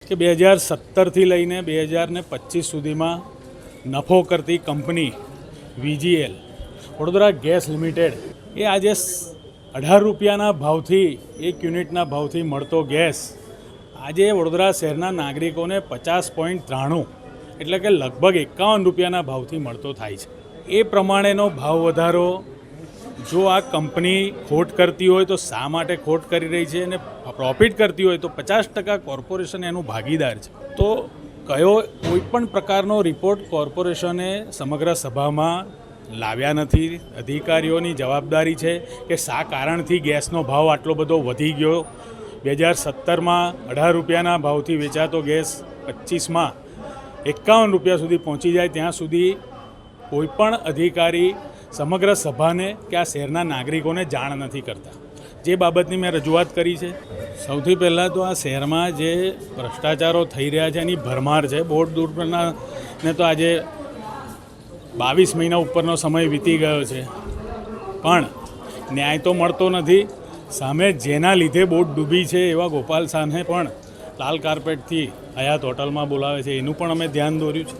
કે 2017થી લઈને 2025 સુધીમાં નફો કરતી કંપની VGL વડોદરા ગેસ લિમિટેડ એ આજે 18 રૂપિયાના ભાવથી 1 યુનિટના ભાવથી મળતો ગેસ આજે વડોદરા શહેરના નાગરિકોને 50.93 એટલે કે લગભગ 51 રૂપિયાના ભાવથી મળતો થાય છે. એ પ્રમાણેનો ભાવ વધારો જો આ કંપની ખોટ કરતી હોય તો શા માટે ખોટ કરી રહી છે અને પ્રોફિટ કરતી હોય તો 50% કોર્પોરેશન એનું ભાગીદાર છે. તો કયો કોઈપણ પ્રકારનો રિપોર્ટ કોર્પોરેશને સમગ્ર સભામાં લાવ્યા નથી. અધિકારીઓની જવાબદારી છે કે શા કારણથી ગેસનો ભાવ આટલો બધો વધી ગયો. 2017માં 18 રૂપિયાના ભાવથી વેચાતો ગેસ 25માં 51 રૂપિયા સુધી પહોંચી જાય ત્યાં સુધી કોઈપણ અધિકારી સમગ્ર સભાને કે આ શહેરના નાગરિકોને જાણ નથી કરતા. જે બાબતની મેં રજૂઆત કરી છે. સૌથી પહેલાં તો આ શહેરમાં જે ભ્રષ્ટાચારો થઈ રહ્યા છે એની ભરમાર છે. બોર્ડ દુર્ઘટના ને તો આજે 22 મહિના ઉપરનો સમય વીતી ગયો છે પણ ન્યાય તો મળતો નથી. સામે જેના લીધે બોટ ડૂબી છે એવા ગોપાલ શાહને પણ લાલ કાર્પેટથી હયાત હોટલમાં બોલાવે છે એનું પણ અમે ધ્યાન દોર્યું છે.